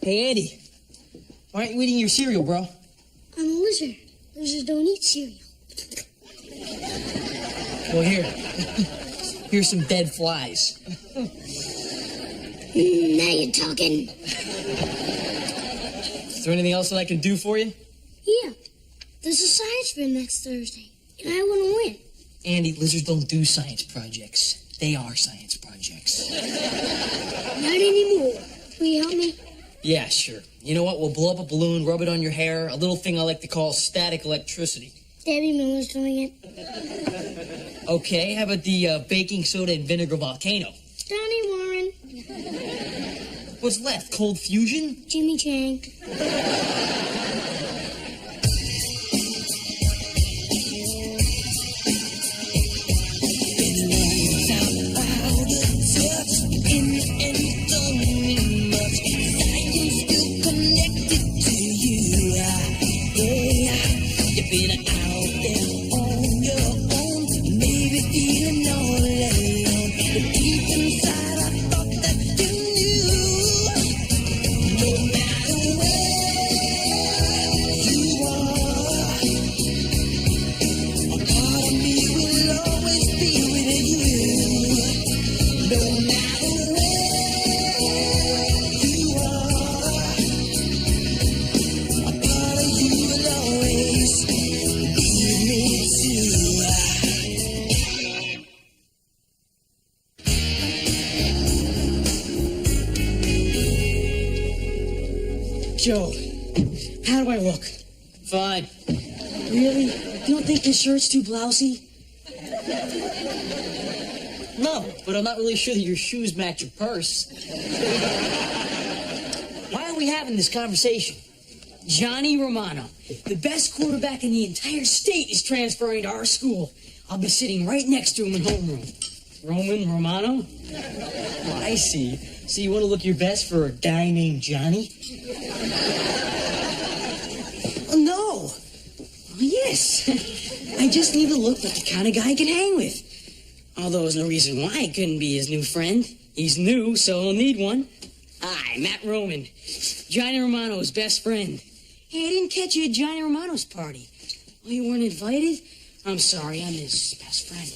Hey, Andy. Why aren't you eating your cereal, bro? I'm a lizard. Lizards don't eat cereal. Well, here. Here's some dead flies. Now you're talking. Is there anything else that I can do for you? Yeah. There's a science fair next Thursday, and I want to win. Andy, lizards don't do science projects. They are science projects. Not anymore. Will you help me? Yeah, sure. You know what? We'll blow up a balloon, rub it on your hair, a little thing I like to call static electricity. Debbie Miller's doing it. Okay, how about the baking soda and vinegar volcano? Donnie Warren. What's left? Cold fusion? Jimmy Chang. Joe, how do I look? Fine. Really? You don't think this shirt's too blousy? No, but I'm not really sure that your shoes match your purse. Why are we having this conversation? Johnny Romano, the best quarterback in the entire state, is transferring to our school. I'll be sitting right next to him in homeroom. Roman Romano? Oh, I see. So you want to look your best for a guy named Johnny? Oh, no. Oh, yes. I just need to look like the kind of guy I can hang with. Although there's no reason why I couldn't be his new friend. He's new, so he'll need one. Hi, Matt Roman. Johnny Romano's best friend. Hey, I didn't catch you at Johnny Romano's party. Oh, you weren't invited? I'm sorry, I'm his best friend.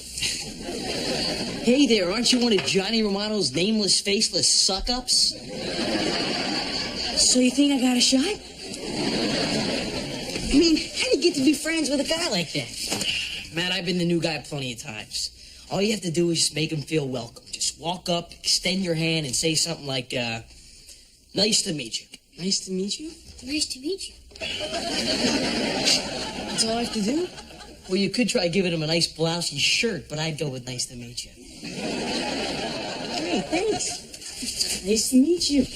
Hey there, aren't you one of Johnny Romano's nameless, faceless suck-ups? So you think I got a shot? I mean, how do you get to be friends with a guy like that? Matt, I've been the new guy plenty of times. All you have to do is just make him feel welcome. Just walk up, extend your hand, and say something like, nice to meet you. Nice to meet you? Nice to meet you. That's all I have to do? Well, you could try giving him a nice blousey shirt, but I'd go with nice to meet you. Great, thanks. Nice to meet you.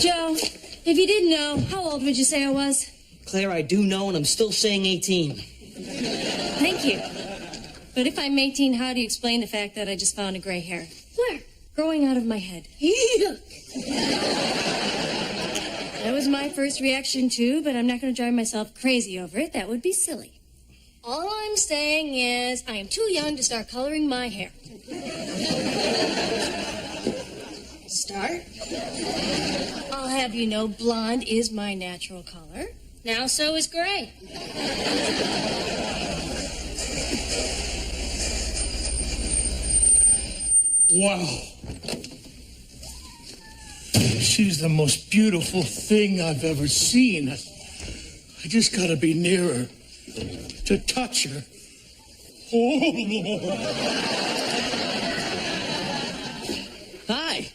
Joe, if you didn't know, how old would you say I was? Claire, I do know, and I'm still saying 18. Thank you. But if I'm 18, how do you explain the fact that I just found a gray hair? Where? Growing out of my head. Yuck. That was my first reaction, too, but I'm not going to drive myself crazy over it. That would be silly. All I'm saying is I am too young to start coloring my hair. Start? I'll have you know blonde is my natural color. Now so is gray. Wow. She's the most beautiful thing I've ever seen. I just gotta be near her to touch her. Oh. Hi.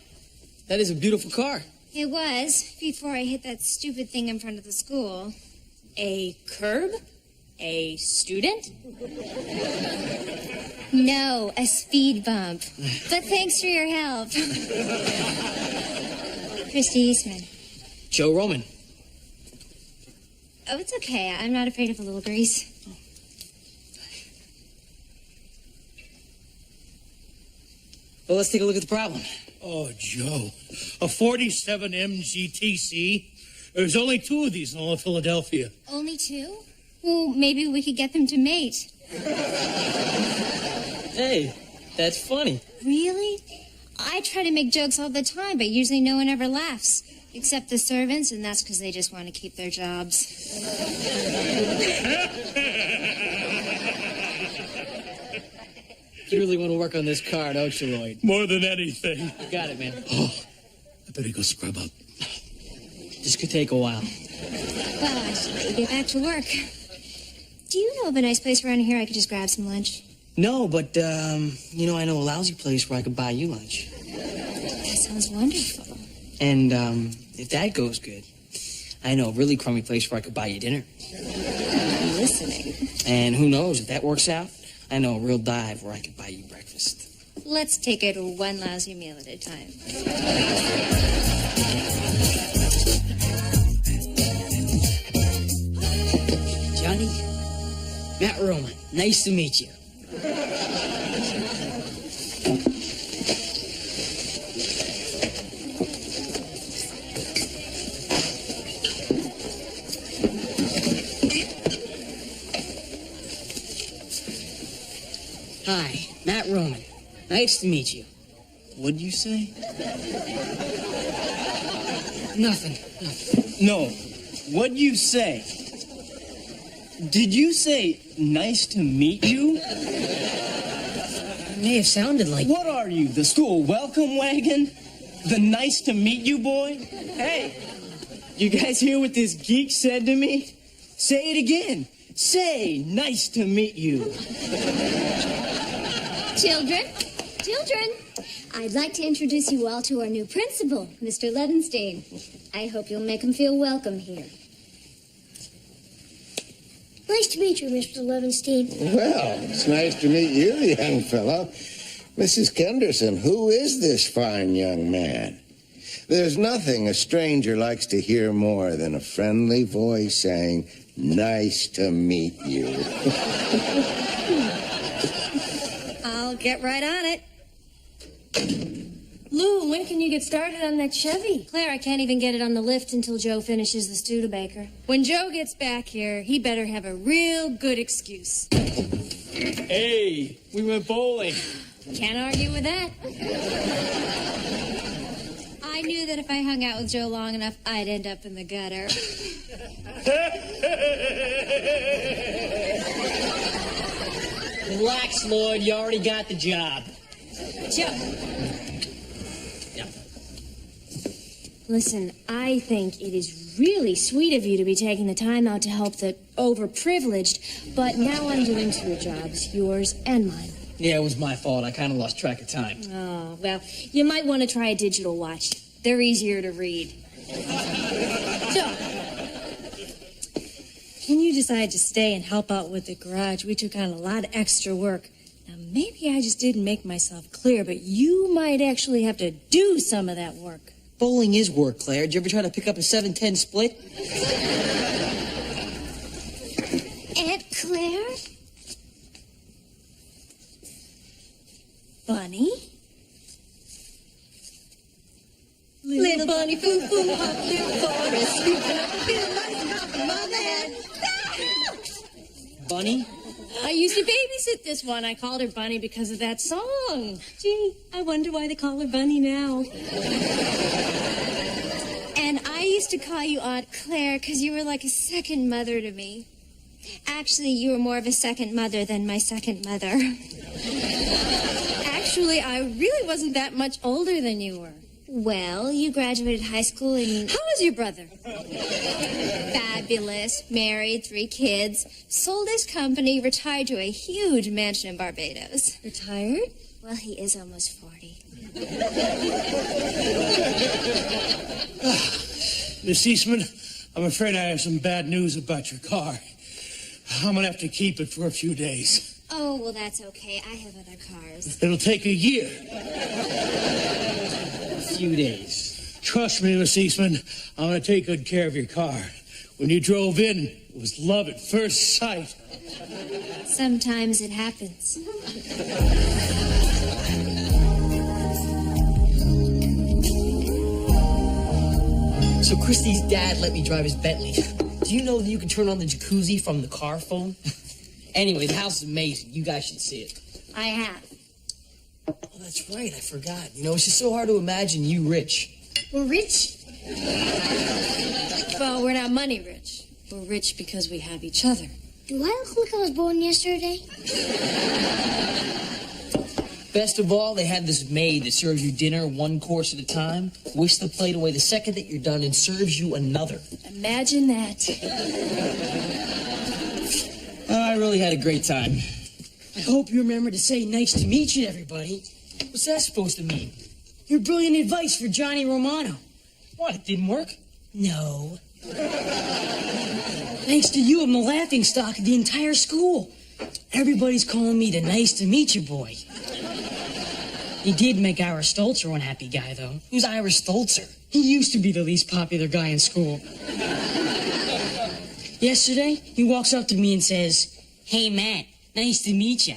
That is a beautiful car. It was, before I hit that stupid thing in front of the school. A curb? A student? No, a speed bump. But thanks for your help. Christy Eastman. Joe Roman. Oh, it's okay. I'm not afraid of a little grease. Well, let's take a look at the problem. Oh, Joe. A 47 MGTC. There's only 2 of these in all of Philadelphia. Only 2? Well, maybe we could get them to mate. Hey, that's funny. Really? I try to make jokes all the time, but usually no one ever laughs. Except the servants, and that's because they just want to keep their jobs. You really want to work on this car, don't you, Lloyd? More than anything. You got it, man. Oh, I better go scrub up. This could take a while. Well, I should let you get back to work. Do you know of a nice place around here I could just grab some lunch? No, but, you know, I know a lousy place where I could buy you lunch. That sounds wonderful. And, if that goes good, I know a really crummy place where I could buy you dinner. I'm listening. And who knows, if that works out, I know a real dive where I could buy you breakfast. Let's take it one lousy meal at a time. Johnny, Matt Roman, nice to meet you. Hi, Matt Roman. Nice to meet you. What'd you say? Nothing. No. What'd you say? Did you say, nice to meet you? It may have sounded like... What are you, the school welcome wagon? The nice to meet you boy? Hey, you guys hear what this geek said to me? Say it again. Say, nice to meet you. Children, I'd like to introduce you all to our new principal, Mr. Levenstein. I hope you'll make him feel welcome here. Nice to meet you, Mr. Levenstein. Well, it's nice to meet you, young fellow. Mrs. Kenderson, who is this fine young man? There's nothing a stranger likes to hear more than a friendly voice saying, nice to meet you. I'll get right on it. Lou, when can you get started on that Chevy? Claire, I can't even get it on the lift until Joe finishes the Studebaker. When Joe gets back here, he better have a real good excuse. Hey, we went bowling. Can't argue with that. I knew that if I hung out with Joe long enough, I'd end up in the gutter. Relax, Lloyd. You already got the job. Joe. Listen, I think it is really sweet of you to be taking the time out to help the overprivileged, but now I'm doing two jobs, yours and mine. Yeah, it was my fault. I kind of lost track of time. Oh, well, you might want to try a digital watch. They're easier to read. So, when you decided to stay and help out with the garage, we took on a lot of extra work. Now, maybe I just didn't make myself clear, but you might actually have to do some of that work. Bowling is work, Claire. Did you ever try to pick up a 7-10 split? Aunt Claire? Bunny? Little bunny, foo-foo, hop through forest, scooping up a bit of life off of mother head. Bunny? I used to babysit this one. I called her Bunny because of that song. Gee, I wonder why they call her Bunny now. And I used to call you Aunt Claire because you were like a second mother to me. Actually, you were more of a second mother than my second mother. Actually, I really wasn't that much older than you were. Well, you graduated high school and... How was your brother? Fabulous. Married, 3 kids. Sold his company, retired to a huge mansion in Barbados. Retired? Well, he is almost 40. Miss Eastman, I'm afraid I have some bad news about your car. I'm going to have to keep it for a few days. Oh, well, that's okay. I have other cars. It'll take a year. A few days. Trust me, Miss Eastman, I'm going to take good care of your car. When you drove in, it was love at first sight. Sometimes it happens. So Christy's dad let me drive his Bentley. Do you know that you can turn on the jacuzzi from the car phone? Anyway, the house is amazing. You guys should see it. I have. Oh, that's right. I forgot. You know, it's just so hard to imagine you rich. We're rich? Well, we're not money rich. We're rich because we have each other. Do I look like I was born yesterday? Best of all, they have this maid that serves you dinner one course at a time, whisks the plate away the second that you're done, and serves you another. Imagine that. I really had a great time. I hope you remember to say nice to meet you to everybody. What's that supposed to mean? Your brilliant advice for Johnny Romano. What, it didn't work? No. Thanks to you, I'm the laughing stock of the entire school. Everybody's calling me the nice to meet you boy. He did make Ira Stolzer one happy guy, though. Who's Ira Stolzer? He used to be the least popular guy in school. Yesterday, he walks up to me and says, "Hey, Matt, nice to meet you."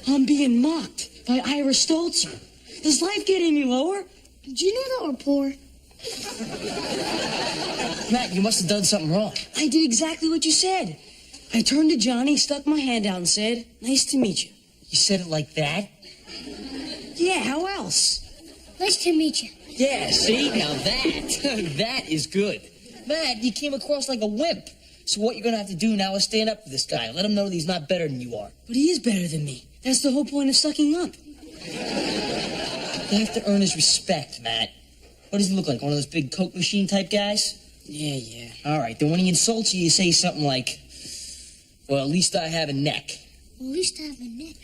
I'm being mocked by Ira Stolzer. Does life get any lower? Do you know that we're poor? Matt, you must have done something wrong. I did exactly what you said. I turned to Johnny, stuck my hand out and said, "Nice to meet you." You said it like that? Yeah, how else? Nice to meet you. Yeah, see? Now that is good. Matt, you came across like a wimp. So what you're going to have to do now is stand up to this guy. Let him know that he's not better than you are. But he is better than me. That's the whole point of sucking up. You have to earn his respect, Matt. What does he look like? One of those big Coke machine type guys? Yeah. All right, then when he insults you, you say something like, "Well, at least I have a neck." At least I have a neck.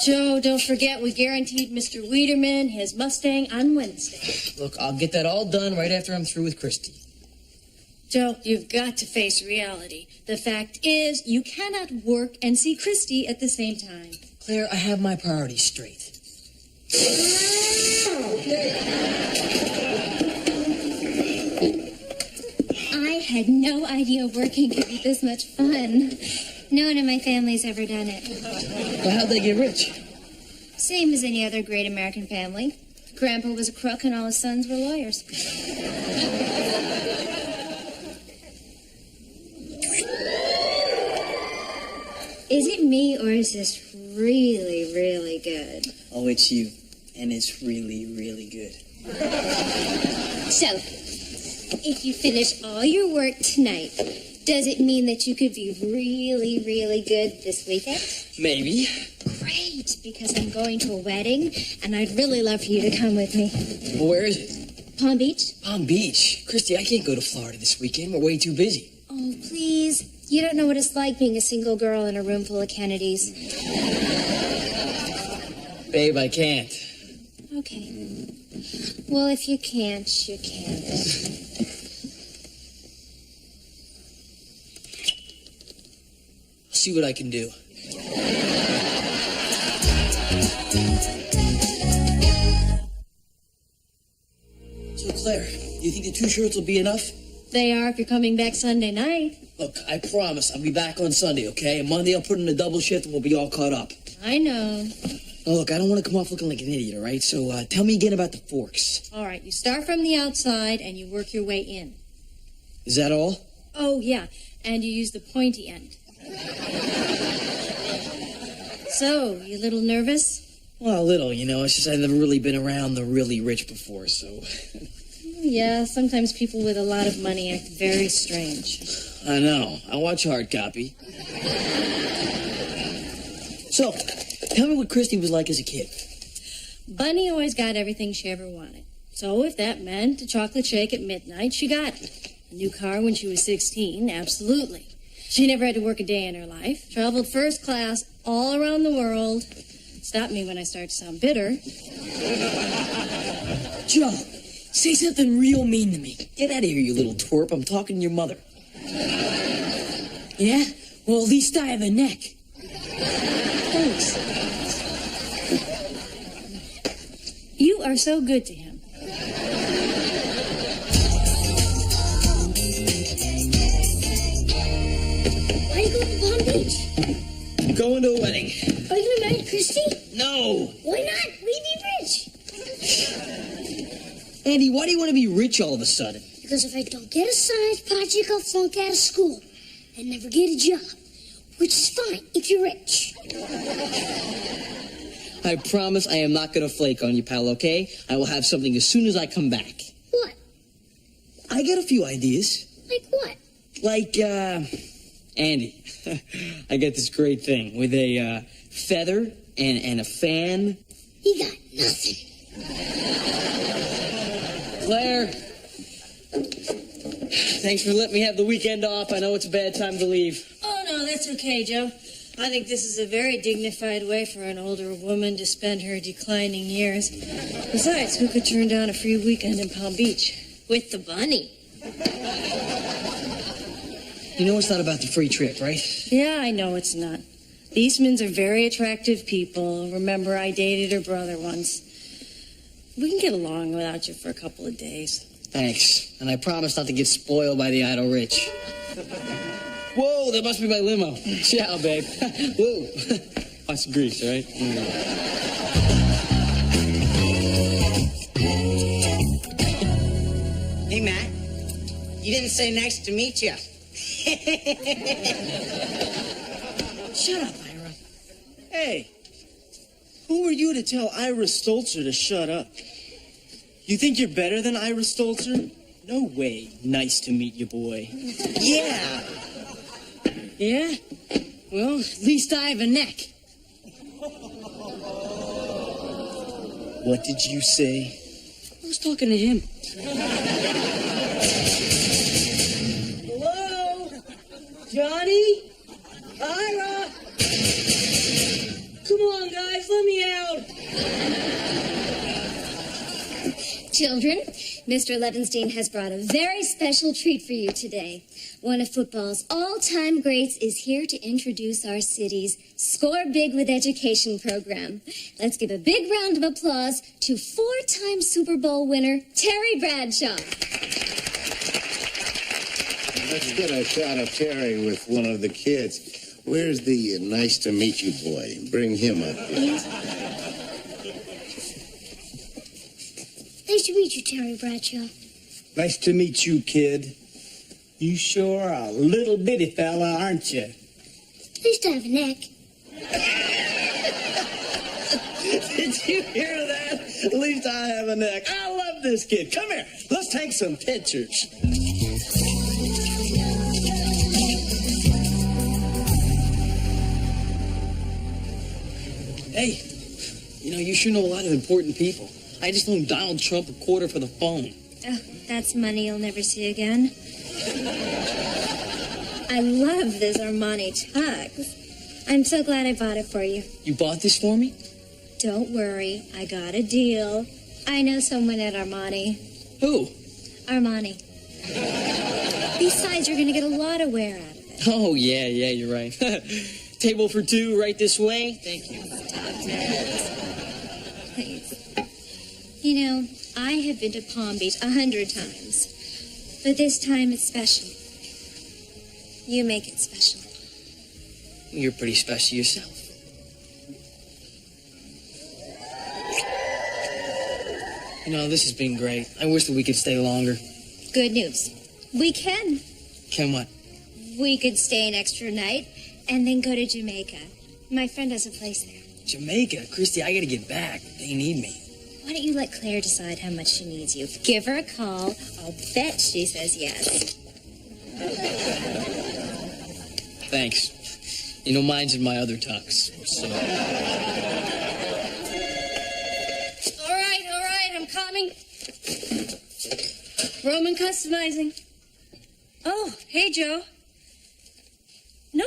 Joe, don't forget we guaranteed Mr. Wiederman his Mustang on Wednesday. Look, I'll get that all done right after I'm through with Christy. Joe, you've got to face reality. The fact is, you cannot work and see Christy at the same time. Claire, I have my priorities straight. I had no idea working could be this much fun. No one in my family's ever done it. Well, how'd they get rich? Same as any other great American family. Grandpa was a crook and all his sons were lawyers. Is it me or is this really, really good? Oh, it's you. And it's really, really good. So, if you finish all your work tonight, does it mean that you could be really, really good this weekend? Maybe. Great, because I'm going to a wedding, and I'd really love for you to come with me. Well, where is it? Palm Beach? Palm Beach. Christy, I can't go to Florida this weekend. We're way too busy. Oh, please. You don't know what it's like being a single girl in a room full of Kennedys. Babe, I can't. Okay. Well, if you can't, you can't. I'll see what I can do. So, Claire, do you think the 2 shirts will be enough? They are if you're coming back Sunday night. Look, I promise I'll be back on Sunday, okay? And Monday I'll put in a double shift and we'll be all caught up. I know. Now, look, I don't want to come off looking like an idiot, all right? So tell me again about the forks. All right, you start from the outside and you work your way in. Is that all? Oh, yeah, and you use the pointy end. So, you a little nervous? Well, a little, you know. It's just I've never really been around the really rich before, so... Yeah, sometimes people with a lot of money act very strange. I know. I watch hard copy. So, tell me what Christy was like as a kid. Bunny always got everything she ever wanted. So if that meant a chocolate shake at midnight, she got it. A new car when she was 16, absolutely. She never had to work a day in her life. Traveled first class all around the world. Stop me when I start to sound bitter. Joe, say something real mean to me. Get out of here, you little twerp. I'm talking to your mother. Yeah? Well, at least I have a neck. Thanks. You are so good to him. Why are you going to Palm Beach? Going to a wedding. Are you going to marry Christy? No. Why not? We be rich. Andy, why do you want to be rich all of a sudden? Because if I don't get a science project, I'll flunk out of school and never get a job. Which is fine if you're rich. I promise I am not going to flake on you, pal, okay? I will have something as soon as I come back. What? I got a few ideas. Like what? Like, Andy, I got this great thing with a, feather and a fan. You got nothing. Claire, thanks for letting me have the weekend off. I know it's a bad time to leave. Oh, no, that's okay, Joe. I think this is a very dignified way for an older woman to spend her declining years. Besides, who could turn down a free weekend in Palm Beach? With the bunny. You know it's not about the free trip, right? Yeah, I know it's not. The Eastmans are very attractive people. Remember, I dated her brother once. We can get along without you for a couple of days. Thanks. And I promise not to get spoiled by the idle rich. Whoa, that must be my limo. Ciao, babe. Whoa. Watch some grease, all right? Hey, Matt. You didn't say nice to meet you. Shut up, Ira. Hey, who are you to tell Ira Stolzer to shut up? You think you're better than Ira Stolzer? No way. Nice to meet you, boy. Yeah. Yeah? Well, at least I have a neck. What did you say? I was talking to him. Hello? Johnny? Ira? Come on, guys, let me out. Children, Mr. Levenstein has brought a very special treat for you today. One of football's all-time greats is here to introduce our city's Score Big with Education program. Let's give a big round of applause to four-time Super Bowl winner, Terry Bradshaw. Let's get a shot of Terry with one of the kids. Where's the nice to meet you boy? Bring him up here. Nice to meet you, Terry Bradshaw. Nice to meet you, kid. You sure are a little bitty fella, aren't you? At least I have a neck. Did you hear that? At least I have a neck. I love this kid. Come here. Let's take some pictures. Hey, you know, you sure know a lot of important people. I just loaned Donald Trump a quarter for the phone. Oh, that's money you'll never see again. I love this Armani tux. I'm so glad I bought it for you. You bought this for me? Don't worry, I got a deal. I know someone at Armani. Who? Armani. Besides, you're going to get a lot of wear out of it. Oh, yeah, you're right. Table for two right this way. Thank you. Please. You know, I have been to Palm Beach 100 times. But this time it's special. You make it special. You're pretty special yourself. You know, this has been great. I wish that we could stay longer. Good news. We can. Can what? We could stay an extra night and then go to Jamaica. My friend has a place there. Jamaica? Christy, I gotta get back. They need me. Why don't you let Claire decide how much she needs you? Give her a call. I'll bet she says yes. Thanks. You know, mine's in my other tux, so... All right, I'm coming. Roman customizing. Oh, hey, Joe. No,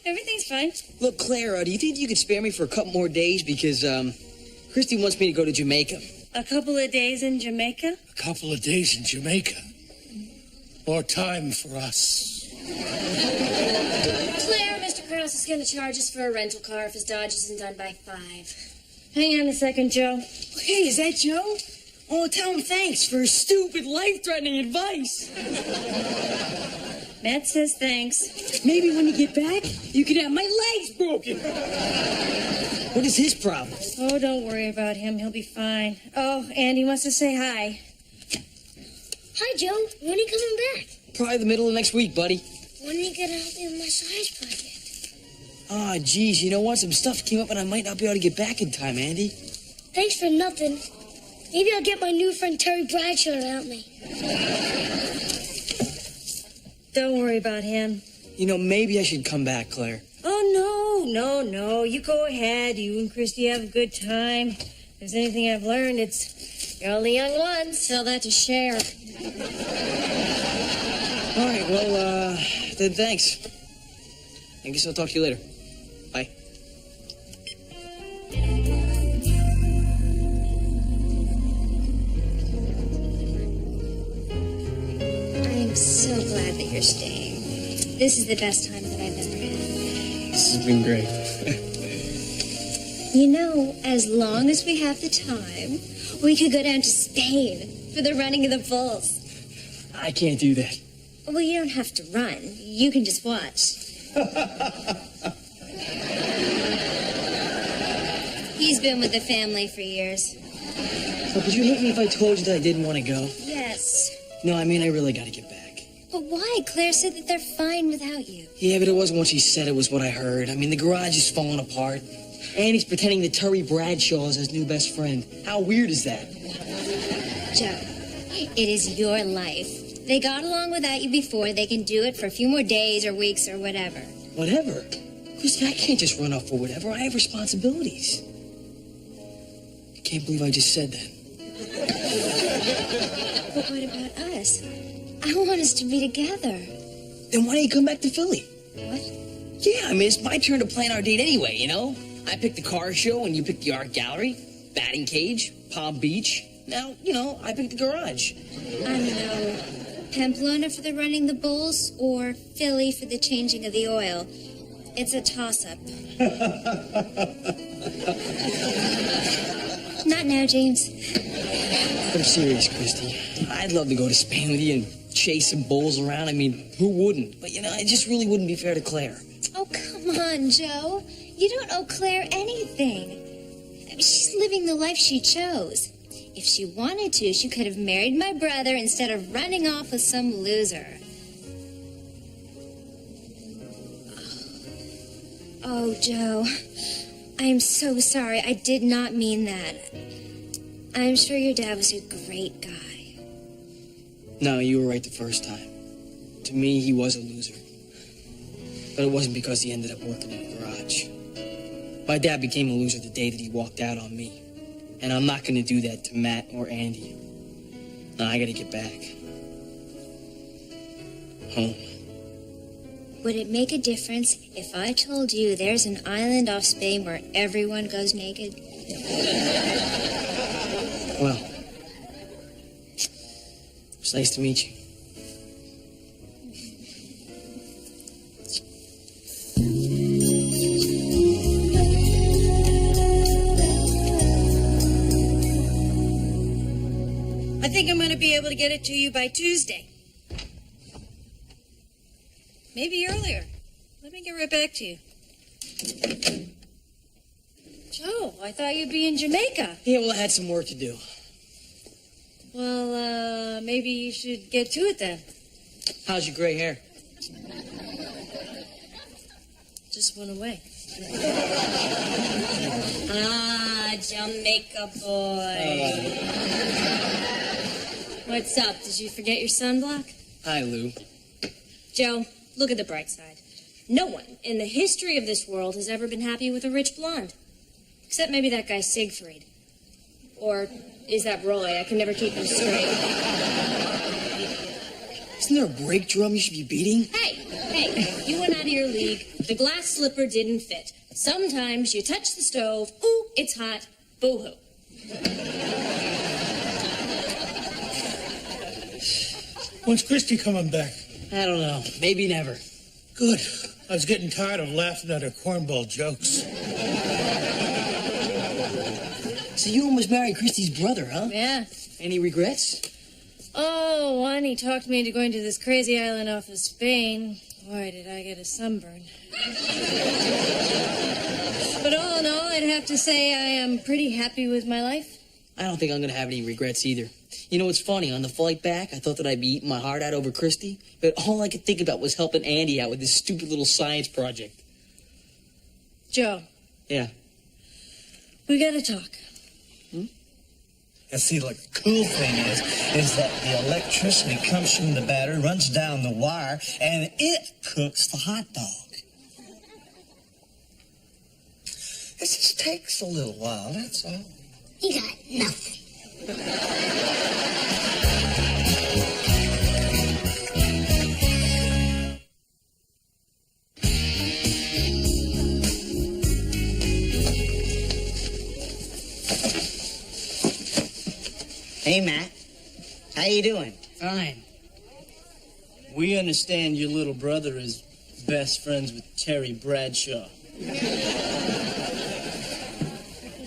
everything's fine. Look, Clara, do you think you could spare me for a couple more days? Because, Christy wants me to go to Jamaica. A couple of days in Jamaica? A couple of days in Jamaica. More time for us. Claire, Mr. Krause is going to charge us for a rental car if his Dodge isn't done by 5. Hang on a second, Joe. Hey, is that Joe? Oh, tell him thanks for his stupid, life-threatening advice. Matt says thanks. Maybe when you get back, you could have my legs broken. What is his problem? Oh, don't worry about him. He'll be fine. Oh, Andy wants to say hi. Hi, Joe. When are you coming back? Probably the middle of next week, buddy. When are you going to help me with my science project? Ah, geez, you know what? Some stuff came up and I might not be able to get back in time, Andy. Thanks for nothing. Maybe I'll get my new friend Terry Bradshaw to help me. Don't worry about him. You know, maybe I should come back, Claire. Oh, no. You go ahead. You and Christy have a good time. If there's anything I've learned, it's you're all the young ones. Tell that to Cher. All right, well, then thanks. I guess I'll talk to you later. Bye. I'm so glad that you're staying. This is the best time that I've ever had. This has been great. You know, as long as we have the time, we could go down to Spain for the running of the bulls. I can't do that. Well, you don't have to run. You can just watch. He's been with the family for years. So could you hate me if I told you that I didn't want to go? Yes. No, I mean, I really got to get back. But why? Claire said that they're fine without you. Yeah, but it wasn't what she said. It was what I heard. I mean, the garage is falling apart. Andy's pretending that Terry Bradshaw is his new best friend. How weird is that? Joe, it is your life. They got along without you before. They can do it for a few more days or weeks or whatever. Whatever? Christy, I can't just run off for whatever. I have responsibilities. I can't believe I just said that. But what about us? I want us to be together. Then why don't you come back to Philly? What? Yeah, I mean, it's my turn to plan our date anyway, you know? I picked the car show and you picked the art gallery, batting cage, Palm Beach. Now, you know, I picked the garage. I don't know. Pamplona for the running the bulls or Philly for the changing of the oil. It's a toss-up. Not now, James. I'm serious, Christy. I'd love to go to Spain with you and chase some bulls around. I mean, who wouldn't? But, you know, it just really wouldn't be fair to Claire. Oh, come on, Joe. You don't owe Claire anything. I mean, she's living the life she chose. If she wanted to, she could have married my brother instead of running off with some loser. Oh, Joe. I am so sorry. I did not mean that. I'm sure your dad was a great guy. No, you were right the first time. To me, he was a loser. But it wasn't because he ended up working in a garage. My dad became a loser the day that he walked out on me. And I'm not going to do that to Matt or Andy. No, I got to get back. Home. Would it make a difference if I told you there's an island off Spain where everyone goes naked? Well, it's nice to meet you. I think I'm going to be able to get it to you by Tuesday. Maybe earlier. Let me get right back to you. Joe, I thought you'd be in Jamaica. Yeah, well, I had some work to do. Well, maybe you should get to it then. How's your gray hair? Just went away. Ah, Jamaica boy. What's up? Did you forget your sunblock? Hi, Lou. Joe, look at the bright side. No one in the history of this world has ever been happy with a rich blonde. Except maybe that guy Siegfried. Or is that Roy? I can never keep them straight. Isn't there a brake drum you should be beating? Hey, you went out of your league. The glass slipper didn't fit. Sometimes you touch the stove. Ooh, it's hot. Boo-hoo. When's Christy coming back? I don't know. Maybe never. Good. I was getting tired of laughing at her cornball jokes. So you almost married Christy's brother, huh? Yeah. Any regrets? Oh, one, he talked me into going to this crazy island off of Spain. Boy, did I get a sunburn. But all in all, I'd have to say I am pretty happy with my life. I don't think I'm going to have any regrets either. You know what's funny? On the flight back, I thought that I'd be eating my heart out over Christy, but all I could think about was helping Andy out with this stupid little science project. Joe, Yeah. we gotta talk. And see, like, the cool thing is that the electricity comes from the battery, runs down the wire, and it cooks the hot dog. It just takes a little while, that's all. You got nothing. Hey, Matt. How you doing? Fine. We understand your little brother is best friends with Terry Bradshaw.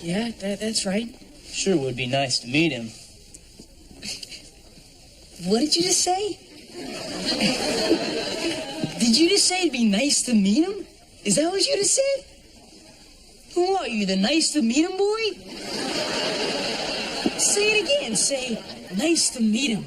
Yeah, that's right. Sure would be nice to meet him. What did you just say? Did you just say it'd be nice to meet him? Is that what you just said? Who are you, the nice to meet him boy? Say it again. Say, nice to meet him.